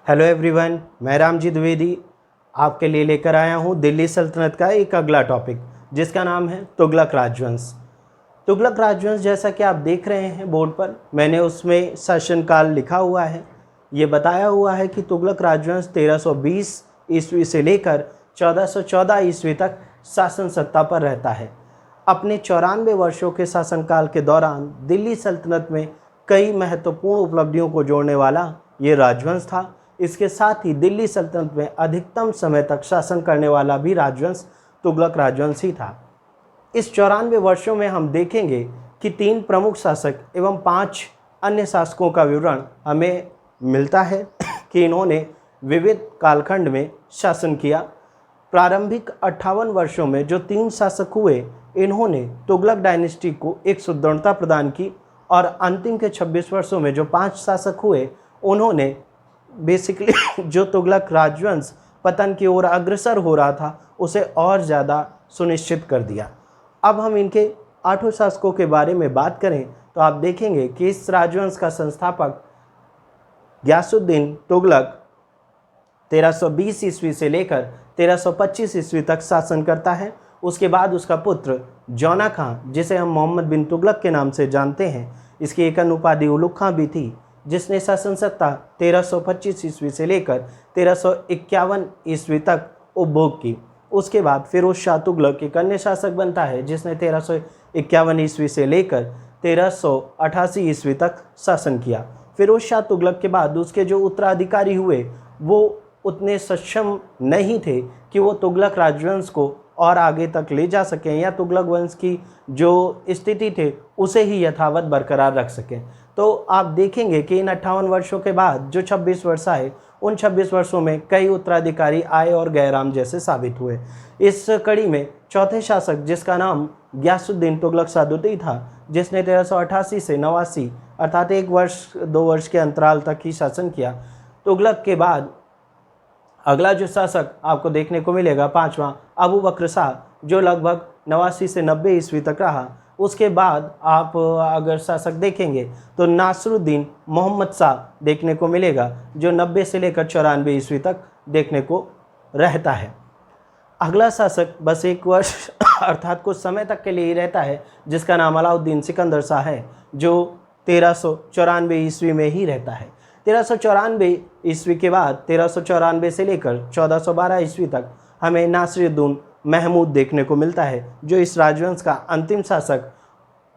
Hello everyone, मैं रामजी द्विवेदी आपके लिए लेकर आया हूँ दिल्ली सल्तनत का एक अगला टॉपिक जिसका नाम है तुगलक राजवंश। तुगलक राजवंश जैसा कि आप देख रहे हैं बोर्ड पर, मैंने उसमें शासनकाल लिखा हुआ है। ये बताया हुआ है कि तुगलक राजवंश 1320 ईस्वी से लेकर 1414 ईस्वी तक शासन सत्ता पर रहता है। अपने 94 वर्षों के शासनकाल के दौरान दिल्ली सल्तनत में कई महत्वपूर्ण उपलब्धियों को जोड़ने वाला ये राजवंश था। इसके साथ ही दिल्ली सल्तनत में अधिकतम समय तक शासन करने वाला भी राजवंश तुगलक राजवंश ही था। इस 94 वर्षों में हम देखेंगे कि 3 प्रमुख शासक एवं 5 अन्य शासकों का विवरण हमें मिलता है कि इन्होंने विविध कालखंड में शासन किया। प्रारंभिक 58 वर्षों में जो 3 शासक हुए, इन्होंने तुगलक डायनेस्टी को एक सुदृढ़ता प्रदान की और अंतिम के 26 वर्षों में जो 5 शासक हुए, उन्होंने बेसिकली जो तुगलक राजवंश पतन की ओर अग्रसर हो रहा था उसे और ज़्यादा सुनिश्चित कर दिया। अब हम इनके 8 शासकों के बारे में बात करें तो आप देखेंगे कि इस राजवंश का संस्थापक गयासुद्दीन तुगलक 1320 ईस्वी से लेकर 1325 ईस्वी तक शासन करता है। उसके बाद उसका पुत्र जौना खां, जिसे हम मोहम्मद बिन तुगलक के नाम से जानते हैं, इसकी एक अन्य उपाधि उलुग खां भी थी, जिसने शासन सत्ता 1325 ईस्वी से लेकर 1351 ईस्वी तक उपभोग की। उसके बाद फिरोज शाह तुगलक एक अन्य शासक बनता है, जिसने 1351 ईस्वी से लेकर 1388 ईस्वी तक शासन किया। फिरोज शाह तुगलक के बाद उसके जो उत्तराधिकारी हुए वो उतने सक्षम नहीं थे कि वो तुगलक राजवंश को और आगे तक ले जा सकें या तुगलक वंश की जो स्थिति थे उसे ही यथावत बरकरार रख सकें। तो आप देखेंगे कि इन 58 वर्षों के बाद जो 26 वर्ष आए, उन 26 वर्षों में कई उत्तराधिकारी आए और गैराम जैसे साबित हुए। इस कड़ी में चौथे शासक, जिसका नाम गयासुद्दीन तुगलक सादुती था, जिसने 1388 से 89 अर्थात 1 वर्ष 2 वर्ष के अंतराल तक ही शासन किया। तुगलक के बाद अगला जो शासक आपको देखने को मिलेगा, 5वां, अबू बकर शाह, जो लगभग 89 से 90 ईस्वी तक रहा। उसके बाद आप अगर शासक देखेंगे तो नासरुद्दीन मोहम्मद शाह देखने को मिलेगा, जो 90 से लेकर 94 ईस्वी तक देखने को रहता है। अगला शासक बस 1 वर्ष अर्थात कुछ समय तक के लिए ही रहता है, जिसका नाम अलाउद्दीन सिकंदर शाह है, जो 1394 ईस्वी में ही रहता है। 1394 ईस्वी के बाद 1394 से लेकर 1412 ईस्वी तक हमें नासिरुद्दीन महमूद देखने को मिलता है, जो इस राजवंश का अंतिम शासक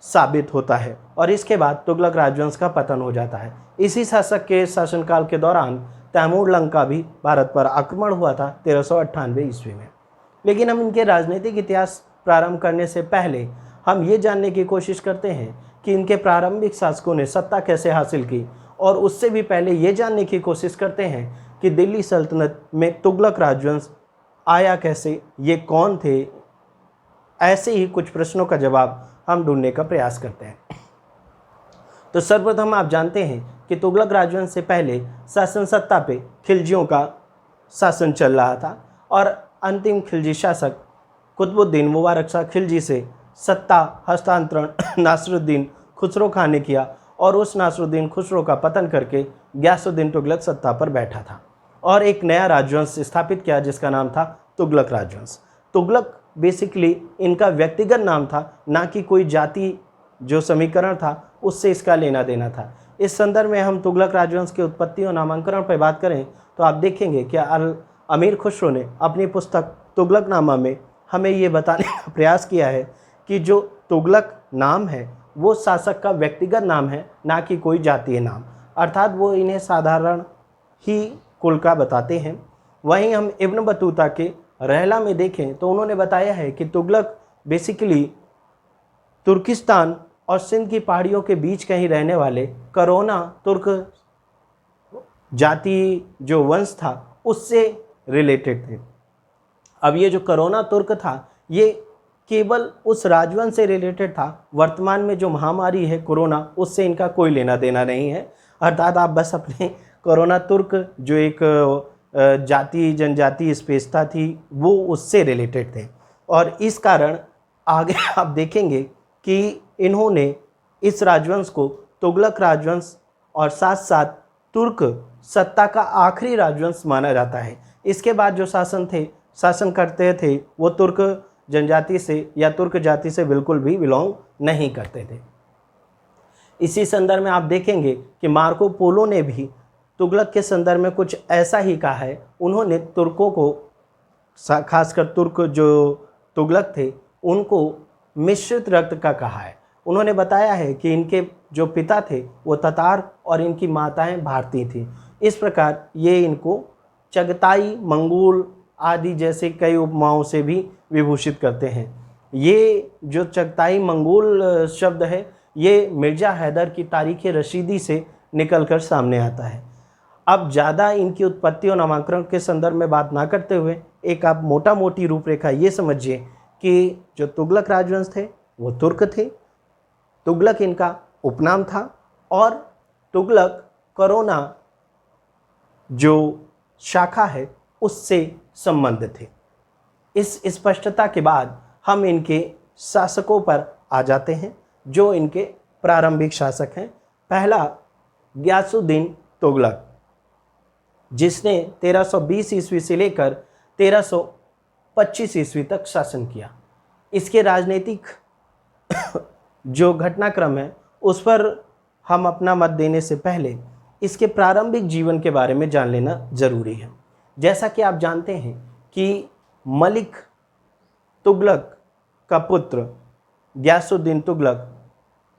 साबित होता है और इसके बाद तुगलक राजवंश का पतन हो जाता है। इसी शासक के शासनकाल के दौरान तैमूर लंग का भी भारत पर आक्रमण हुआ था 1398 ईस्वी में। लेकिन हम इनके राजनीतिक इतिहास प्रारंभ करने से पहले हम ये जानने की कोशिश करते हैं कि इनके प्रारंभिक शासकों ने सत्ता कैसे हासिल की, और उससे भी पहले ये जानने की कोशिश करते हैं कि दिल्ली सल्तनत में तुगलक राजवंश आया कैसे, ये कौन थे। ऐसे ही कुछ प्रश्नों का जवाब हम ढूंढने का प्रयास करते हैं। तो सर्वप्रथम आप जानते हैं कि तुगलक राजवंश से पहले शासन सत्ता पे खिलजियों का शासन चल रहा था और अंतिम खिलजी शासक कुतुबुद्दीन मुबारक शाह खिलजी से सत्ता हस्तांतरण नासिरुद्दीन खुसरो खान ने किया और उस नासिरुद्दीन खुसरो का पतन करके गयासुद्दीन तुगलक सत्ता पर बैठा था और एक नया राजवंश स्थापित किया, जिसका नाम था तुगलक राजवंश। तुगलक बेसिकली इनका व्यक्तिगत नाम था, ना कि कोई जाति जो समीकरण था उससे इसका लेना देना था। इस संदर्भ में हम तुगलक राजवंश की उत्पत्ति और नामांकन पर बात करें तो आप देखेंगे कि अमीर खुसरो ने अपनी पुस्तक तुगलकनामा में हमें ये बताने का प्रयास किया है कि जो तुगलक नाम है वो शासक का व्यक्तिगत नाम है, ना कि कोई जातीय नाम, अर्थात वो इन्हें साधारण ही कुल का बताते हैं। वहीं हम इब्न बतूता के रहला में देखें तो उन्होंने बताया है कि तुगलक बेसिकली तुर्किस्तान और सिंध की पहाड़ियों के बीच कहीं रहने वाले करोना तुर्क जाति जो वंश था उससे रिलेटेड थे। अब ये जो करोना तुर्क था ये केवल उस राजवंश से रिलेटेड था। वर्तमान में जो महामारी है कोरोना, उससे इनका कोई लेना देना नहीं है, अर्थात आप बस अपने कोरोना तुर्क जो एक जाति जनजाति स्पेशता थी वो उससे रिलेटेड थे। और इस कारण आगे आप देखेंगे कि इन्होंने इस राजवंश को तुगलक राजवंश और साथ साथ तुर्क सत्ता का आखिरी राजवंश माना जाता है। इसके बाद जो शासन करते थे वो तुर्क जनजाति से या तुर्क जाति से बिल्कुल भी बिलोंग नहीं करते थे। इसी संदर्भ में आप देखेंगे कि मार्को पोलो ने भी तुगलक के संदर्भ में कुछ ऐसा ही कहा है। उन्होंने तुर्कों को, खासकर तुर्क जो तुगलक थे, उनको मिश्रित रक्त का कहा है। उन्होंने बताया है कि इनके जो पिता थे वो ततार और इनकी माताएं भारतीय थी। इस प्रकार ये इनको चगताई, मंगोल आदि जैसे कई उपमाओं से भी विभूषित करते हैं। ये जो चगताई मंगोल शब्द है ये मिर्ज़ा हैदर की तारीख़ रशीदी से निकलकर सामने आता है। अब ज़्यादा इनकी उत्पत्ति और नामकरण के संदर्भ में बात ना करते हुए एक आप मोटा मोटी रूपरेखा ये समझिए कि जो तुगलक राजवंश थे वो तुर्क थे, तुगलक इनका उपनाम था और तुगलक कोरोना जो शाखा है उससे संबंधित थे। इस स्पष्टता के बाद हम इनके शासकों पर आ जाते हैं जो इनके प्रारंभिक शासक हैं। पहला गियासुद्दीन तुगलक, जिसने 1320 ईस्वी से लेकर 1325 ईस्वी तक शासन किया। इसके राजनीतिक जो घटनाक्रम है उस पर हम अपना मत देने से पहले इसके प्रारंभिक जीवन के बारे में जान लेना ज़रूरी है। जैसा कि आप जानते हैं कि मलिक तुगलक का पुत्र गियासुद्दीन तुगलक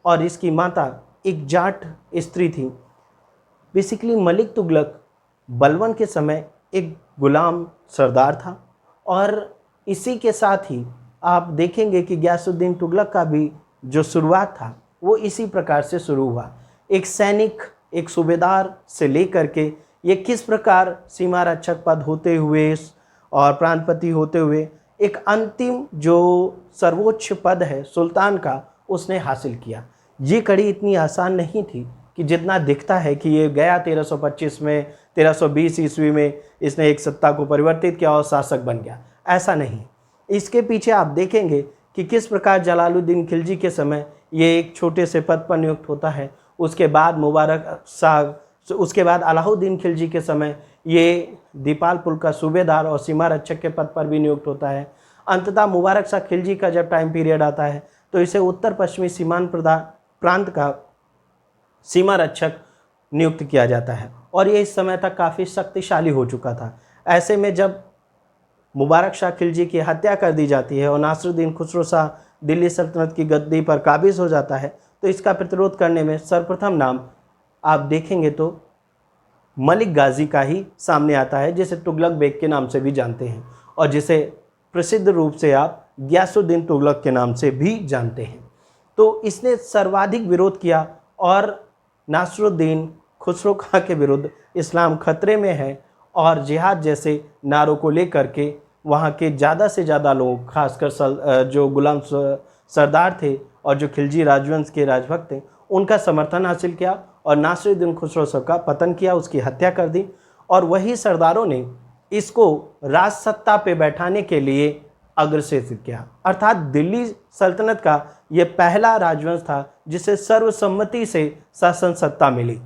और इसकी माता एक जाट स्त्री थी। बेसिकली मलिक तुगलक बलवन के समय एक गुलाम सरदार था और इसी के साथ ही आप देखेंगे कि गियासुद्दीन तुगलक का भी जो शुरुआत था वो इसी प्रकार से शुरू हुआ। एक सैनिक, एक सूबेदार से लेकर के ये किस प्रकार सीमा रक्षक पद होते हुए और प्रांतपति होते हुए एक अंतिम जो सर्वोच्च पद है सुल्तान का उसने हासिल किया। ये कड़ी इतनी आसान नहीं थी कि जितना दिखता है कि ये गया 1325 में, 1320 ईस्वी में इसने एक सत्ता को परिवर्तित किया और शासक बन गया, ऐसा नहीं। इसके पीछे आप देखेंगे कि किस प्रकार जलालुद्दीन खिलजी के समय ये एक छोटे से पद पर नियुक्त होता है। उसके बाद अलाउद्दीन खिलजी के समय ये दीपालपुर का सूबेदार और सीमा रक्षक के पद पर भी नियुक्त होता है। अंततः मुबारक शाह खिलजी का जब टाइम पीरियड आता है तो इसे उत्तर पश्चिमी सीमांत प्रांत का सीमा रक्षक नियुक्त किया जाता है और ये इस समय तक काफ़ी शक्तिशाली हो चुका था। ऐसे में जब मुबारक शाह खिलजी की हत्या कर दी जाती है और नासिरुद्दीन खुसरो शाह दिल्ली सल्तनत की गद्दी पर काबिज हो जाता है तो इसका प्रतिरोध करने में सर्वप्रथम नाम आप देखेंगे तो मलिक गाजी का ही सामने आता है, जिसे तुगलक बेग के नाम से भी जानते हैं और जिसे प्रसिद्ध रूप से आप गियासुद्दीन तुगलक के नाम से भी जानते हैं। तो इसने सर्वाधिक विरोध किया और नासिरुद्दीन खुसरो खां के विरुद्ध इस्लाम खतरे में है और जिहाद जैसे नारों को लेकर के वहाँ के ज़्यादा से ज़्यादा लोग, खासकर जो गुलाम सरदार थे और जो खिलजी राजवंश के राजभक्त थे, उनका समर्थन हासिल किया और नासिरुद्दीन खुसरो शाह का पतन किया, उसकी हत्या कर दी। और वही सरदारों ने इसको राज सत्ता पे बैठाने के लिए अग्रसर किया। अर्थात दिल्ली सल्तनत का ये पहला राजवंश था जिसे सर्वसम्मति से शासन सत्ता मिली।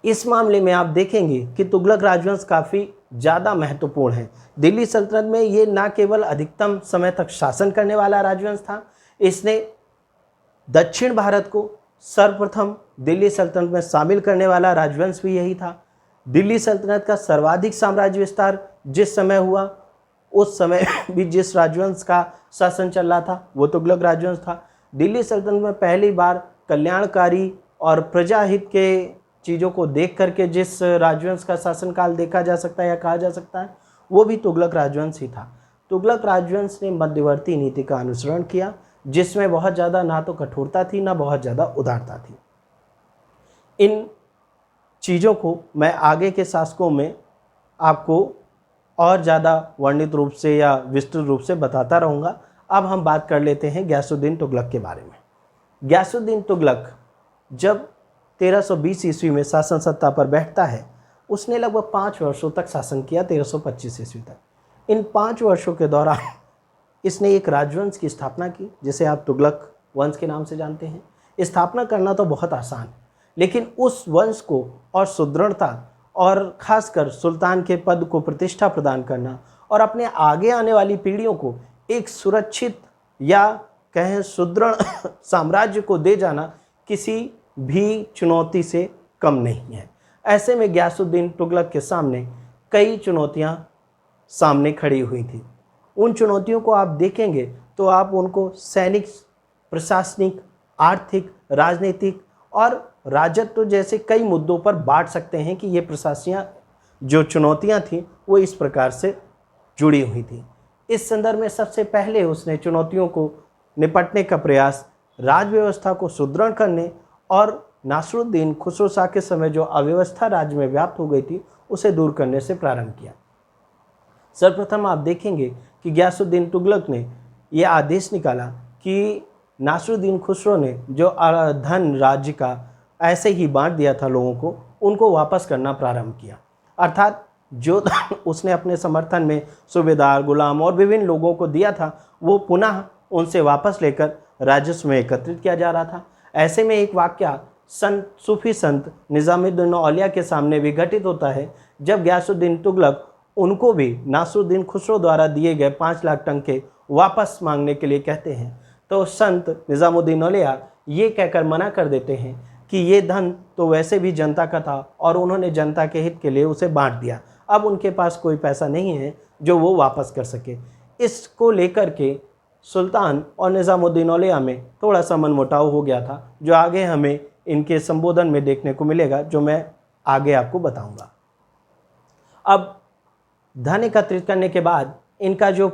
इस मामले में आप देखेंगे कि तुगलक राजवंश काफ़ी ज़्यादा महत्वपूर्ण है। दिल्ली सल्तनत में ये न केवल अधिकतम समय तक शासन करने वाला राजवंश था, इसने दक्षिण भारत को सर्वप्रथम दिल्ली सल्तनत में शामिल करने वाला राजवंश भी यही था। दिल्ली सल्तनत का सर्वाधिक साम्राज्य विस्तार जिस समय हुआ उस समय भी जिस राजवंश का शासन चल रहा था वो तुगलक राजवंश था। दिल्ली सल्तनत में पहली बार कल्याणकारी और प्रजाहित के चीज़ों को देख करके जिस राजवंश का शासनकाल देखा जा सकता है या कहा जा सकता है वो भी तुगलक राजवंश ही था। तुगलक राजवंश ने मध्यवर्ती नीति का अनुसरण किया जिसमें बहुत ज़्यादा ना तो कठोरता थी ना बहुत ज़्यादा उदारता थी। इन चीज़ों को मैं आगे के शासकों में आपको और ज़्यादा वर्णित रूप से या विस्तृत रूप से बताता रहूँगा। अब हम बात कर लेते हैं गियासुद्दीन तुगलक के बारे में। गियासुद्दीन तुगलक जब 1320 ईस्वी में शासन सत्ता पर बैठता है उसने लगभग 5 वर्षों तक शासन किया, 1325 ईस्वी तक। इन 5 वर्षों के दौरान इसने एक राजवंश की स्थापना की जिसे आप तुगलक वंश के नाम से जानते हैं। स्थापना करना तो बहुत आसान है लेकिन उस वंश को और सुदृढ़ता और खासकर सुल्तान के पद को प्रतिष्ठा प्रदान करना और अपने आगे आने वाली पीढ़ियों को एक सुरक्षित या कहें सुदृढ़ साम्राज्य को दे जाना किसी भी चुनौती से कम नहीं है। ऐसे में गयासुद्दीन तुगलक के सामने कई चुनौतियां सामने खड़ी हुई थी। उन चुनौतियों को आप देखेंगे तो आप उनको सैनिक, प्रशासनिक, आर्थिक, राजनीतिक और राजत्व जैसे कई मुद्दों पर बांट सकते हैं कि ये प्रशासनिक जो चुनौतियां थीं वो इस प्रकार से जुड़ी हुई थी। इस संदर्भ में सबसे पहले उसने चुनौतियों को निपटने का प्रयास राज व्यवस्था को सुदृढ़ करने और नासरुद्दीन खुसरो शाह के समय जो अव्यवस्था राज्य में व्याप्त हो गई थी उसे दूर करने से प्रारंभ किया। सर्वप्रथम आप देखेंगे कि गयासुद्दीन तुगलक ने यह आदेश निकाला कि नासरुद्दीन खुसरो ने जो धन राज्य का ऐसे ही बांट दिया था लोगों को, उनको वापस करना प्रारंभ किया। अर्थात जो धन उसने अपने समर्थन में सूबेदार, गुलाम और विभिन्न लोगों को दिया था वो पुनः उनसे वापस लेकर राजस्व में एकत्रित किया जा रहा था। ऐसे में एक वाकया सूफी संत निज़ामुद्दीन औलिया के सामने भी घटित होता है, जब गयासुद्दीन तुगलक उनको भी नासरुद्दीन खुसरो द्वारा दिए गए 5 लाख टंके वापस मांगने के लिए कहते हैं, तो संत निज़ामुद्दीन औलिया ये कहकर मना कर देते हैं कि ये धन तो वैसे भी जनता का था और उन्होंने जनता के हित के लिए उसे बांट दिया, अब उनके पास कोई पैसा नहीं है जो वो वापस कर सके। इसको लेकर के सुल्तान और निज़ामुद्दीन औलिया में थोड़ा सा मनमुटाव हो गया था, जो आगे हमें इनके संबोधन में देखने को मिलेगा, जो मैं आगे आपको बताऊंगा। अब धन एकत्रित करने के बाद इनका जो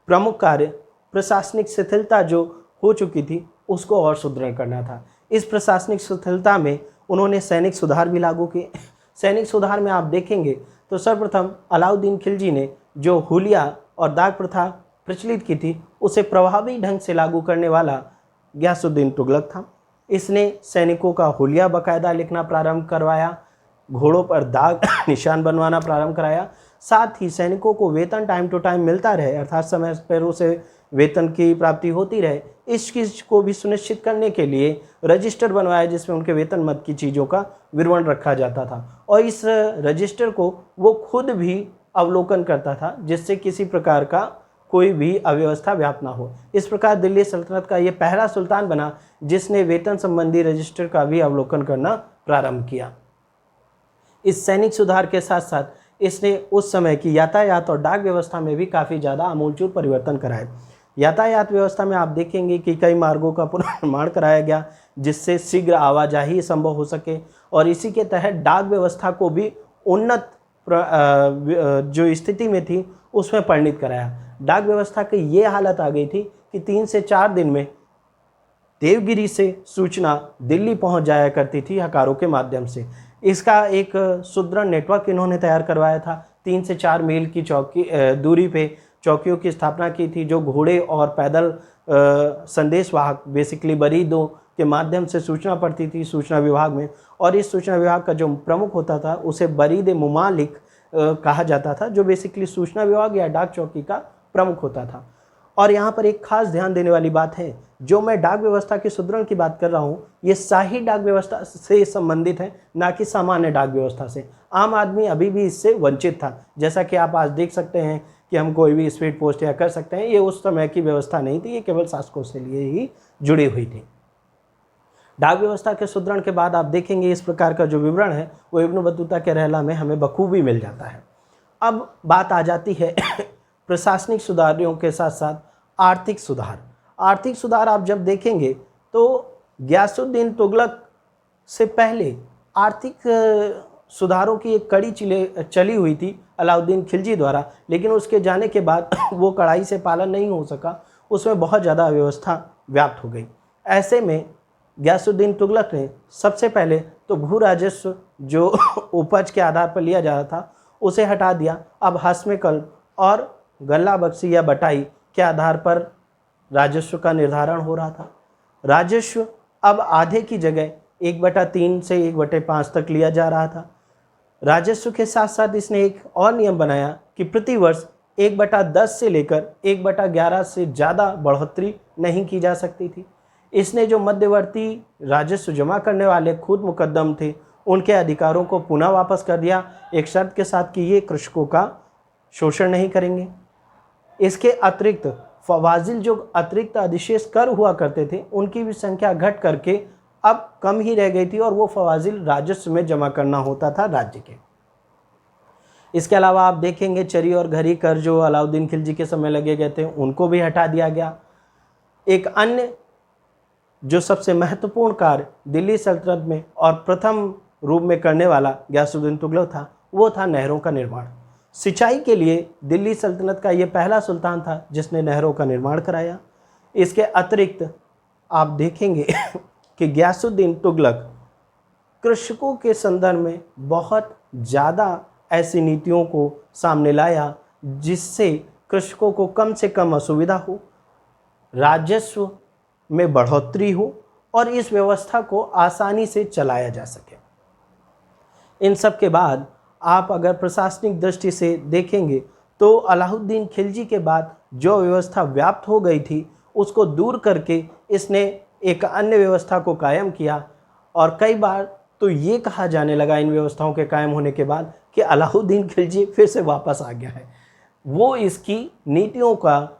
प्रमुख कार्य प्रशासनिक शिथिलता जो हो चुकी थी उसको और सुदृढ़ करना था। इस प्रशासनिक शिथिलता में उन्होंने सैनिक सुधार भी लागू किए। सैनिक सुधार में आप देखेंगे तो सर्वप्रथम अलाउद्दीन खिलजी ने जो हुलिया और दाग प्रथा प्रचलित की थी उसे प्रभावी ढंग से लागू करने वाला गयासुद्दीन तुगलक था। इसने सैनिकों का हुलिया बाकायदा लिखना प्रारंभ करवाया, घोड़ों पर दाग निशान बनवाना प्रारंभ कराया, साथ ही सैनिकों को वेतन टाइम टू टाइम मिलता रहे, अर्थात समय पर उसे वेतन की प्राप्ति होती रहे, इस चीज़ को भी सुनिश्चित करने के लिए रजिस्टर बनवाया जिसमें उनके वेतन मद की चीज़ों का विवरण रखा जाता था और इस रजिस्टर को वो खुद भी अवलोकन करता था जिससे किसी प्रकार का कोई भी अव्यवस्था व्याप्त ना हो। इस प्रकार दिल्ली सल्तनत का ये पहला सुल्तान बना जिसने वेतन संबंधी रजिस्टर का भी अवलोकन करना प्रारंभ किया। इस सैनिक सुधार के साथ साथ इसने उस समय की यातायात और डाक व्यवस्था में भी काफ़ी ज़्यादा आमूलचूल परिवर्तन कराए। यातायात व्यवस्था में आप देखेंगे कि कई मार्गों का पुनर्निर्माण कराया गया जिससे शीघ्र आवाजाही संभव हो सके और इसी के तहत डाक व्यवस्था को भी उन्नत जो स्थिति में थी उसमें परिणित कराया। डाक व्यवस्था की ये हालत आ गई थी कि 3 से 4 दिन में देवगिरी से सूचना दिल्ली पहुंच जाया करती थी हकारों के माध्यम से। इसका एक सुदृढ़ नेटवर्क इन्होंने तैयार करवाया था। 3 से 4 मील की दूरी पे चौकियों की स्थापना की थी जो घोड़े और पैदल संदेश वाहक बेसिकली बरीदों के माध्यम से सूचना पड़ती थी सूचना विभाग में, और इस सूचना विभाग का जो प्रमुख होता था उसे बरीद मुमालिक कहा जाता था जो बेसिकली सूचना विभाग या डाक चौकी का प्रमुख होता था। और यहाँ पर एक खास ध्यान देने वाली बात है, जो मैं डाक व्यवस्था के सुदृढ़ की बात कर रहा हूँ ये शाही डाक व्यवस्था से संबंधित है, ना कि सामान्य डाक व्यवस्था से। आम आदमी अभी भी इससे वंचित था। जैसा कि आप आज देख सकते हैं कि हम कोई भी स्पीड पोस्ट या कर सकते हैं, ये उस समय की व्यवस्था नहीं थी, ये केवल शासकों से लिए ही जुड़ी हुई थी। डाक व्यवस्था के सुदृढ़ के बाद आप देखेंगे इस प्रकार का जो विवरण है वो इब्न बतूता के रहला में हमें बखूबी मिल जाता है। अब बात आ जाती है प्रशासनिक सुधारों के साथ साथ आर्थिक सुधार। आर्थिक सुधार आप जब देखेंगे तो गयासुद्दीन तुगलक से पहले आर्थिक सुधारों की एक कड़ी चली हुई थी अलाउद्दीन खिलजी द्वारा, लेकिन उसके जाने के बाद वो कड़ाई से पालन नहीं हो सका, उसमें बहुत ज़्यादा अव्यवस्था व्याप्त हो गई। ऐसे में गयासुद्दीन तुगलक ने सबसे पहले तो भू राजस्व जो उपज के आधार पर लिया जा रहा था उसे हटा दिया। अब हस्मकल और गल्ला बख्शी या बटाई के आधार पर राजस्व का निर्धारण हो रहा था। राजस्व अब आधे की जगह 1/3 से 1/5 तक लिया जा रहा था। राजस्व के साथ साथ इसने एक और नियम बनाया कि प्रति वर्ष 1/10 से लेकर 1/11 से ज़्यादा बढ़ोतरी नहीं की जा सकती थी। इसने जो मध्यवर्ती राजस्व जमा करने वाले खुद मुकद्दम थे उनके अधिकारों को पुनः वापस कर दिया, एक शर्त के साथ कि ये कृषकों का शोषण नहीं करेंगे। इसके अतिरिक्त फवाजिल जो अतिरिक्त अधिशेष कर हुआ करते थे उनकी भी संख्या घट करके अब कम ही रह गई थी और वो फवाजिल राजस्व में जमा करना होता था राज्य के। इसके अलावा आप देखेंगे चरी और घरी कर जो अलाउद्दीन खिलजी के समय लगे गए थे उनको भी हटा दिया गया। एक अन्य जो सबसे महत्वपूर्ण कार्य दिल्ली सल्तनत में और प्रथम रूप में करने वाला गयासुद्दीन तुगलक था वो था नहरों का निर्माण। सिंचाई के लिए दिल्ली सल्तनत का ये पहला सुल्तान था जिसने नहरों का निर्माण कराया। इसके अतिरिक्त आप देखेंगे कि गयासुद्दीन तुगलक कृषकों के संदर्भ में बहुत ज़्यादा ऐसी नीतियों को सामने लाया जिससे कृषकों को कम से कम असुविधा हो, राजस्व में बढ़ोतरी हो और इस व्यवस्था को आसानी से चलाया जा सके। इन सब के बाद आप अगर प्रशासनिक दृष्टि से देखेंगे तो अलाउद्दीन खिलजी के बाद जो व्यवस्था व्याप्त हो गई थी उसको दूर करके इसने एक अन्य व्यवस्था को कायम किया और कई बार तो ये कहा जाने लगा इन व्यवस्थाओं के कायम होने के बाद कि अलाउद्दीन खिलजी फिर से वापस आ गया है। वो इसकी नीतियों का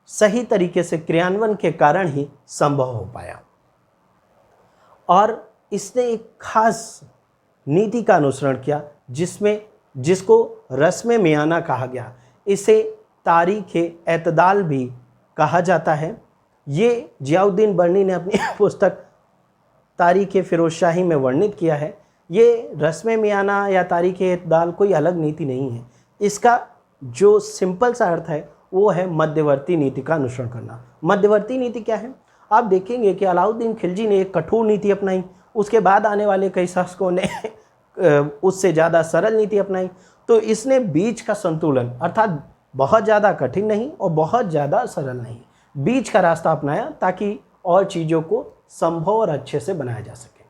सही तरीके से क्रियान्वयन के कारण ही संभव हो पाया और इसने एक खास नीति का अनुसरण किया जिसको रस्म मियाना कहा गया। इसे तारीख एतदाल भी कहा जाता है। ये जियाउद्दीन बर्नी ने अपनी पुस्तक तारीख फिरोजशाही में वर्णित किया है। ये रस्म मियाना या तारीख एतदाल कोई अलग नीति नहीं है। इसका जो सिंपल सा अर्थ है वो है मध्यवर्ती नीति का अनुसरण करना। मध्यवर्ती नीति क्या है? आप देखेंगे कि अलाउद्दीन खिलजी ने एक कठोर नीति अपनाई, उसके बाद आने वाले कई शासकों ने उससे ज़्यादा सरल नीति अपनाई। तो इसने बीच का संतुलन अर्थात बहुत ज़्यादा कठिन नहीं और बहुत ज़्यादा सरल नहीं, बीच का रास्ता अपनाया ताकि और चीज़ों को संभव और अच्छे से बनाया जा सके।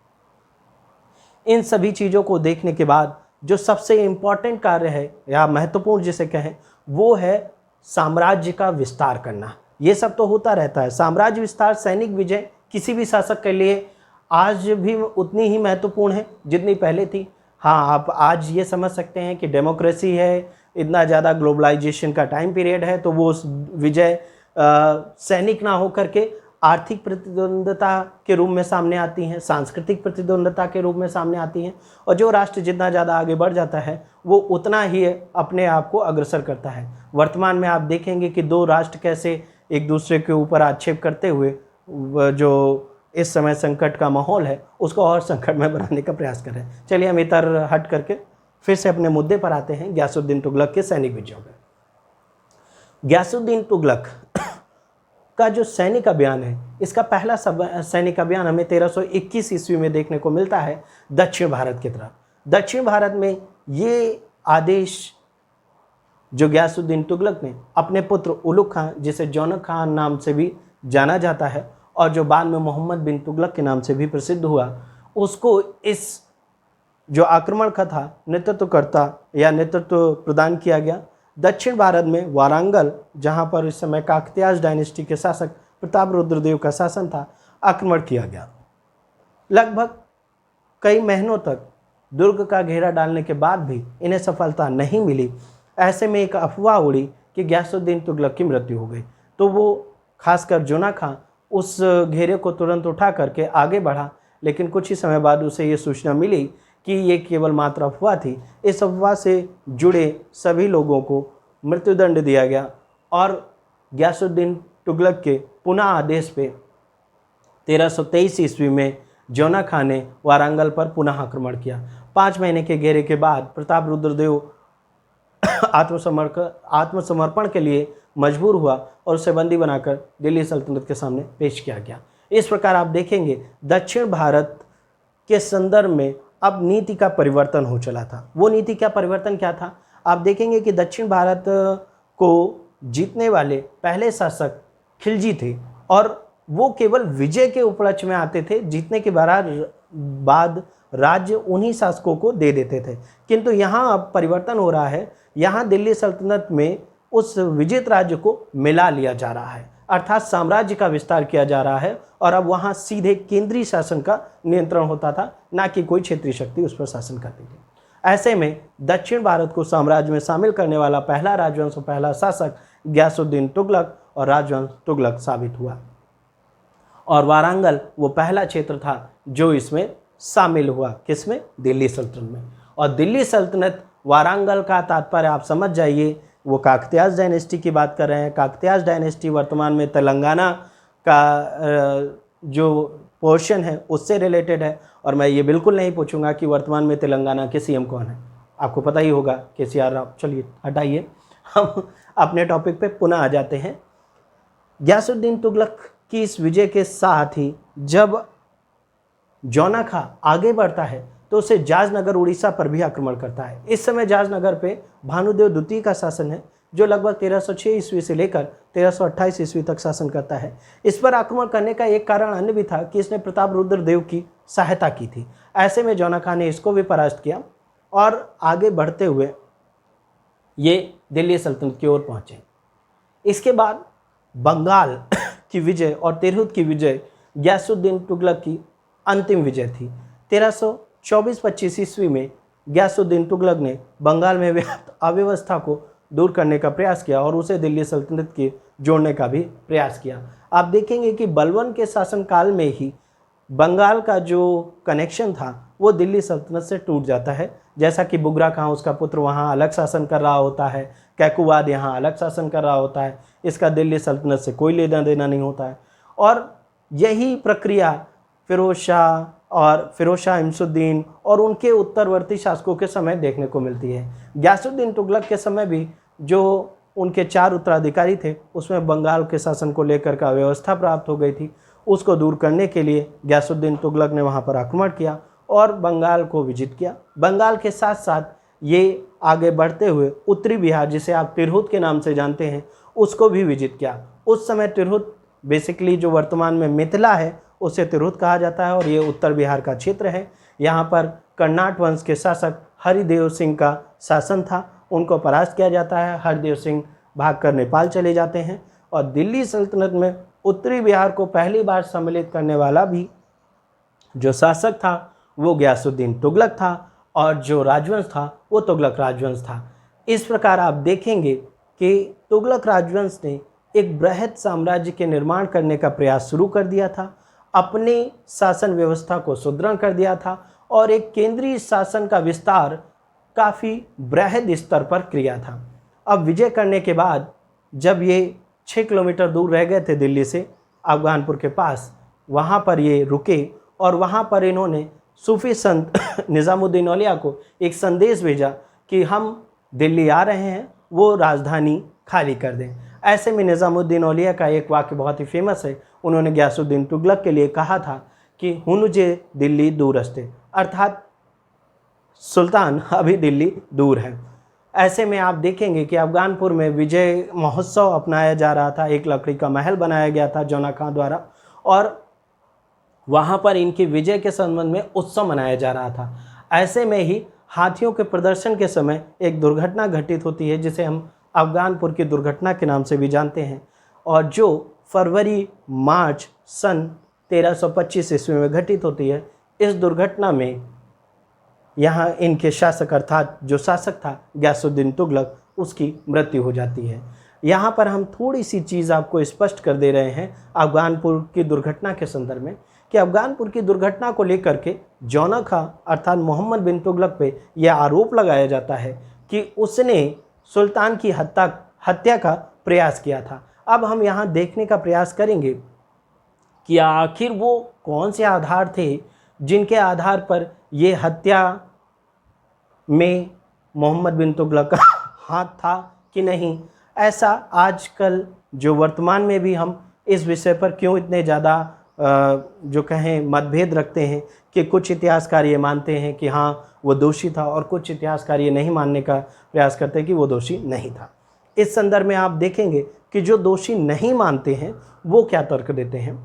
इन सभी चीज़ों को देखने के बाद जो सबसे इम्पॉर्टेंट कार्य है या महत्वपूर्ण जिसे कहें वो है साम्राज्य का विस्तार करना। ये सब तो होता रहता है, साम्राज्य विस्तार, सैनिक विजय किसी भी शासक के लिए आज भी उतनी ही महत्वपूर्ण है जितनी पहले थी। हाँ, आप आज ये समझ सकते हैं कि डेमोक्रेसी है, इतना ज़्यादा ग्लोबलाइजेशन का टाइम पीरियड है, तो वो विजय सैनिक ना हो करके आर्थिक प्रतिद्वंदता के रूप में सामने आती हैं, सांस्कृतिक प्रतिद्वंदता के रूप में सामने आती हैं और जो राष्ट्र जितना ज़्यादा आगे बढ़ जाता है वो उतना ही अपने आप को अग्रसर करता है। वर्तमान में आप देखेंगे कि दो राष्ट्र कैसे एक दूसरे के ऊपर आक्षेप करते हुए जो इस समय संकट का माहौल है उसको और संकट में बनाने का प्रयास कर रहे हैं। चलिए हम इधर हट करके फिर से अपने मुद्दे पर आते हैं, गयासुद्दीन तुगलक के सैनिक विजयों में। गयासुद्दीन तुगलक का जो सैनिक अभियान है, इसका पहला सैनिक अभियान हमें 1321 ईस्वी में देखने को मिलता है दक्षिण भारत की तरफ। दक्षिण भारत में ये आदेश जो गयासुद्दीन तुगलक ने अपने पुत्र उलुग खान, जिसे जौनक खान नाम से भी जाना जाता है और जो बाद में मोहम्मद बिन तुगलक के नाम से भी प्रसिद्ध हुआ, उसको इस जो आक्रमण का था नेतृत्वकर्ता या नेतृत्व प्रदान किया गया। दक्षिण भारत में वारंगल, जहाँ पर इस समय काकतीय डायनेस्टी के शासक प्रताप रुद्रदेव का शासन था, आक्रमण किया गया। लगभग कई महीनों तक दुर्ग का घेरा डालने के बाद भी इन्हें सफलता नहीं मिली। ऐसे में एक अफवाह उड़ी कि गयासुद्दीन तुगलक की मृत्यु हो गई। तो वो खासकर जोना खां उस घेरे को तुरंत उठा करके आगे बढ़ा, लेकिन कुछ ही समय बाद उसे ये सूचना मिली कि ये केवल मात्र अफवाह थी। इस अफवाह से जुड़े सभी लोगों को मृत्युदंड दिया गया और गयासुद्दीन तुगलक के पुनः आदेश पे 1323 ईस्वी में जोना खां ने वारंगल पर पुनः आक्रमण किया। 5 महीने के घेरे के बाद प्रताप रुद्रदेव आत्मसमर्पण के लिए मजबूर हुआ और उसे बंदी बनाकर दिल्ली सल्तनत के सामने पेश किया गया। इस प्रकार आप देखेंगे दक्षिण भारत के संदर्भ में अब नीति का परिवर्तन हो चला था। वो नीति का परिवर्तन क्या था? आप देखेंगे कि दक्षिण भारत को जीतने वाले पहले शासक खिलजी थे और वो केवल विजय के उपलक्ष्य में आते थे, जीतने के बाद राज्य उन्हीं शासकों को दे देते थे। किंतु यहाँ अब परिवर्तन हो रहा है, यहाँ दिल्ली सल्तनत में उस विजित राज्य को मिला लिया जा रहा है। अर्थात साम्राज्य का विस्तार किया जा रहा है और अब वहाँ सीधे केंद्रीय शासन का नियंत्रण होता था, ना कि कोई क्षेत्रीय शक्ति उस पर शासन करती थी। ऐसे में दक्षिण भारत को साम्राज्य में शामिल करने वाला पहला राजवंश और पहला शासक गयासुद्दीन तुगलक और राजवंश तुगलक साबित हुआ, और वारंगल वो पहला क्षेत्र था जो इसमें शामिल हुआ। किसमें? दिल्ली सल्तनत में। और दिल्ली सल्तनत, वारंगल का तात्पर्य आप समझ जाइए, वो काकतीयाज डायनेस्टी की बात कर रहे हैं। काकतीयाज डायनेस्टी वर्तमान में तेलंगाना का जो पोर्शन है उससे रिलेटेड है। और मैं ये बिल्कुल नहीं पूछूंगा कि वर्तमान में तेलंगाना के सीएम कौन है, आपको पता ही होगा, KCR राव। चलिए हटाइए, हम अपने टॉपिक पे पुनः आ जाते हैं। गयासुद्दीन तुगलक की इस विजय के साथ ही जब जौना खां आगे बढ़ता है तो उसे जाजनगर उड़ीसा पर भी आक्रमण करता है। इस समय जाजनगर पे भानुदेव द्वितीय का शासन है, जो लगभग 1306 ईस्वी से लेकर 1328 ईस्वी तक शासन करता है। इस पर आक्रमण करने का एक कारण अन्य भी था कि इसने प्रताप रुद्र देव की सहायता की थी। ऐसे में जौना खां ने इसको भी परास्त किया और आगे बढ़ते हुए ये दिल्ली सल्तनत की ओर पहुँचे। इसके बाद बंगाल की विजय और तिरहुत की विजय गयासुद्दीन तुगलक की अंतिम विजय थी। 1324-25 ईस्वी में गयासुद्दीन तुगलक ने बंगाल में व्याप्त अव्यवस्था को दूर करने का प्रयास किया और उसे दिल्ली सल्तनत के जोड़ने का भी प्रयास किया। आप देखेंगे कि बलबन के शासनकाल में ही बंगाल का जो कनेक्शन था वो दिल्ली सल्तनत से टूट जाता है। जैसा कि बुगरा खां, उसका पुत्र, वहाँ अलग शासन कर रहा होता है, कैकुवाद यहाँ अलग शासन कर रहा होता है, इसका दिल्ली सल्तनत से कोई लेना देना नहीं होता है। और यही प्रक्रिया फिरोज शाह हिमसुद्दीन और उनके उत्तरवर्ती शासकों के समय देखने को मिलती है। गयासुद्दीन तुगलक के समय भी जो उनके 4 उत्तराधिकारी थे उसमें बंगाल के शासन को लेकर का व्यवस्था प्राप्त हो गई थी। उसको दूर करने के लिए गयासुद्दीन तुगलक ने वहाँ पर आक्रमण किया और बंगाल को विजित किया। बंगाल के साथ साथ ये आगे बढ़ते हुए उत्तरी बिहार, जिसे आप तिरहुत के नाम से जानते हैं, उसको भी विजित किया। उस समय तिरहुत बेसिकली जो वर्तमान में मिथिला है उसे तिरहुत कहा जाता है और ये उत्तर बिहार का क्षेत्र है। यहाँ पर कर्नाट वंश के शासक हरिदेव सिंह का शासन था, उनको परास्त किया जाता है। हरिदेव सिंह भागकर नेपाल चले जाते हैं और दिल्ली सल्तनत में उत्तरी बिहार को पहली बार सम्मिलित करने वाला भी जो शासक था वो गयासुद्दीन तुगलक था और जो राजवंश था वो तुगलक राजवंश था। इस प्रकार आप देखेंगे कि तुगलक राजवंश ने एक बृहद साम्राज्य के निर्माण करने का प्रयास शुरू कर दिया था, अपने शासन व्यवस्था को सुदृढ़ कर दिया था और एक केंद्रीय शासन का विस्तार काफ़ी बृहद स्तर पर किया था। अब विजय करने के बाद जब ये 6 किलोमीटर दूर रह गए थे दिल्ली से, अफगानपुर के पास, वहाँ पर ये रुके और वहाँ पर इन्होंने सूफी संत निज़ामुद्दीन औलिया को एक संदेश भेजा कि हम दिल्ली आ रहे हैं, वो राजधानी खाली कर दें। ऐसे में निज़ामुद्दीन औलिया का एक वाक्य बहुत ही फेमस है। उन्होंने गयासुद्दीन तुगलक के लिए कहा था कि हुनुजे दिल्ली दूरस्ते, अर्थात सुल्तान अभी दिल्ली दूर है। ऐसे में आप देखेंगे कि अफगानपुर में विजय महोत्सव अपनाया जा रहा था, एक लकड़ी का महल बनाया गया था जौना खां द्वारा और वहाँ पर इनकी विजय के संबंध में उत्सव मनाया जा रहा था। ऐसे में ही हाथियों के प्रदर्शन के समय एक दुर्घटना घटित होती है जिसे हम अफगानपुर की दुर्घटना के नाम से भी जानते हैं और जो फरवरी-मार्च सन 1325 ईस्वी में घटित होती है। इस दुर्घटना में यहाँ इनके शासक अर्थात जो शासक था गयासुद्दीन तुगलक, उसकी मृत्यु हो जाती है। यहाँ पर हम थोड़ी सी चीज़ आपको स्पष्ट कर दे रहे हैं अफगानपुर की दुर्घटना के संदर्भ में कि अफगानपुर की दुर्घटना को लेकर के जौना खां अर्थात मोहम्मद बिन तुगलक पे यह आरोप लगाया जाता है कि उसने सुल्तान की हत्या का प्रयास किया था। अब हम यहाँ देखने का प्रयास करेंगे कि आखिर वो कौन से आधार थे जिनके आधार पर ये हत्या में मोहम्मद बिन तुगलक का हाथ था कि नहीं। ऐसा आजकल जो वर्तमान में भी हम इस विषय पर क्यों इतने ज़्यादा जो कहें मतभेद रखते हैं कि कुछ इतिहासकार ये मानते हैं कि हाँ वो दोषी था और कुछ इतिहासकार ये नहीं मानने का प्रयास करते हैं कि वो दोषी नहीं था। इस संदर्भ में आप देखेंगे कि जो दोषी नहीं मानते हैं वो क्या तर्क देते हैं।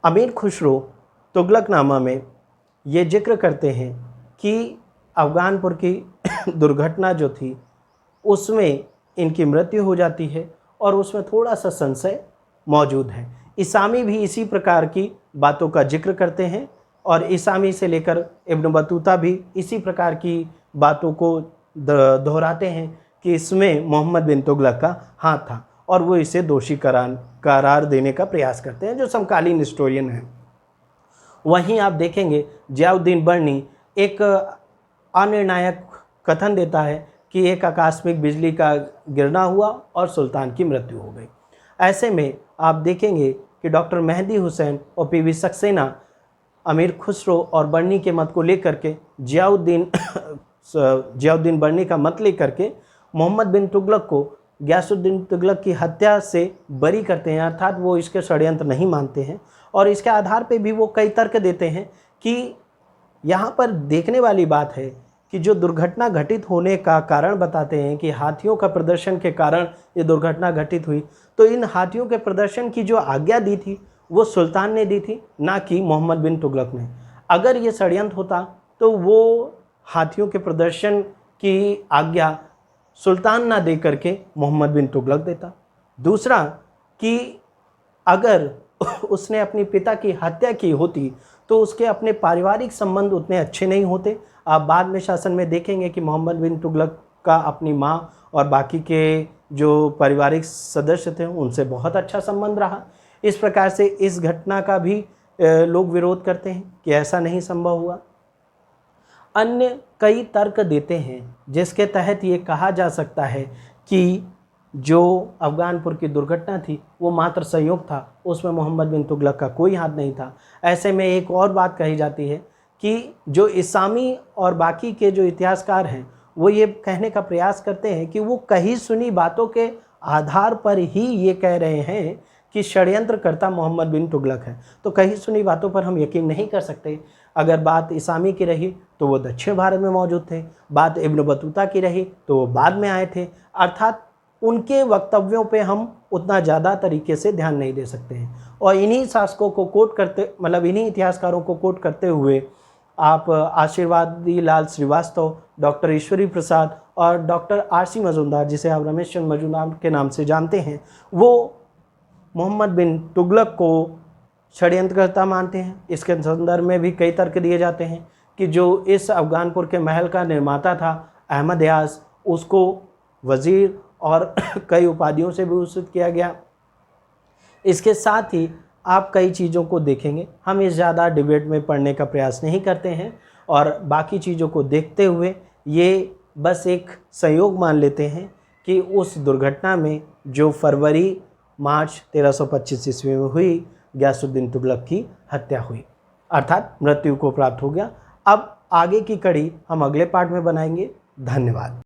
अमीर खुसरो तुगलकनामा में ये जिक्र करते हैं कि अफगानपुर की दुर्घटना जो थी उसमें इनकी मृत्यु हो जाती है और उसमें थोड़ा सा संशय मौजूद है। इसामी भी इसी प्रकार की बातों का जिक्र करते हैं और इसामी से लेकर इब्न बतूता भी इसी प्रकार की बातों को दोहराते हैं कि इसमें मोहम्मद बिन तुगलक का हाथ था और वो इसे दोषी करार देने का प्रयास करते हैं, जो समकालीन हिस्टोरियन हैं। वहीं आप देखेंगे जियाउद्दीन बर्नी एक अनिर्णायक कथन देता है कि एक आकस्मिक बिजली का गिरना हुआ और सुल्तान की मृत्यु हो गई। ऐसे में आप देखेंगे कि डॉक्टर मेहदी हुसैन और पीवी सक्सेना अमीर खुसरो और बर्नी के मत को लेकर के जियाउद्दीन बर्नी का मत लेकर के मोहम्मद बिन तुगलक को गयासुद्दीन तुगलक की हत्या से बरी करते हैं, अर्थात वो इसके षड्यंत्र नहीं मानते हैं। और इसके आधार पे भी वो कई तर्क देते हैं कि यहाँ पर देखने वाली बात है कि जो दुर्घटना घटित होने का कारण बताते हैं कि हाथियों का प्रदर्शन के कारण ये दुर्घटना घटित हुई, तो इन हाथियों के प्रदर्शन की जो आज्ञा दी थी वो सुल्तान ने दी थी, ना कि मोहम्मद बिन तुगलक ने। अगर ये षड्यंत्र होता तो वो हाथियों के प्रदर्शन की आज्ञा सुल्तान ना दे करके मोहम्मद बिन तुगलक देता। दूसरा कि अगर उसने अपने पिता की हत्या की होती तो उसके अपने पारिवारिक संबंध उतने अच्छे नहीं होते। आप बाद में शासन में देखेंगे कि मोहम्मद बिन तुगलक का अपनी माँ और बाकी के जो पारिवारिक सदस्य थे उनसे बहुत अच्छा संबंध रहा। इस प्रकार से इस घटना का भी लोग विरोध करते हैं कि ऐसा नहीं संभव हुआ। अन्य कई तर्क देते हैं जिसके तहत ये कहा जा सकता है कि जो अफ़गानपुर की दुर्घटना थी वो मात्र संयोग था, उसमें मोहम्मद बिन तुगलक का कोई हाथ नहीं था। ऐसे में एक और बात कही जाती है कि जो इसामी और बाकी के जो इतिहासकार हैं वो ये कहने का प्रयास करते हैं कि वो कही सुनी बातों के आधार पर ही ये कह रहे हैं कि षड्यंत्रकर्ता मोहम्मद बिन तुगलक है। तो कही सुनी बातों पर हम यकीन नहीं कर सकते। अगर बात इसामी की रही तो वो दक्षिण भारत में मौजूद थे, बात इब्न बतूता की रही तो वो बाद में आए थे, अर्थात उनके वक्तव्यों पे हम उतना ज़्यादा तरीके से ध्यान नहीं दे सकते हैं। और इन्हीं शासकों को कोट करते, मतलब इन्हीं इतिहासकारों को कोट करते हुए आप आशीर्वादी लाल श्रीवास्तव, डॉक्टर ईश्वरी प्रसाद और डॉक्टर आर.सी. मजूमदार, जिसे आप रमेश चंद्र मजूमदार के नाम से जानते हैं, वो मोहम्मद बिन तुगलक को षड्यंत्रकर्ता मानते हैं। इसके संदर्भ में भी कई तर्क दिए जाते हैं कि जो इस अफ़गानपुर के महल का निर्माता था अहमद याज़, उसको वज़ीर और कई उपाधियों से भी भूषित किया गया। इसके साथ ही आप कई चीज़ों को देखेंगे, हम इस ज़्यादा डिबेट में पढ़ने का प्रयास नहीं करते हैं और बाकी चीज़ों को देखते हुए ये बस एक संयोग मान लेते हैं कि उस दुर्घटना में जो फरवरी मार्च 1325 ईस्वी में हुई, गयासुद्दीन तुगलक की हत्या हुई, अर्थात मृत्यु को प्राप्त हो गया। अब आगे की कड़ी हम अगले पार्ट में बनाएंगे। धन्यवाद।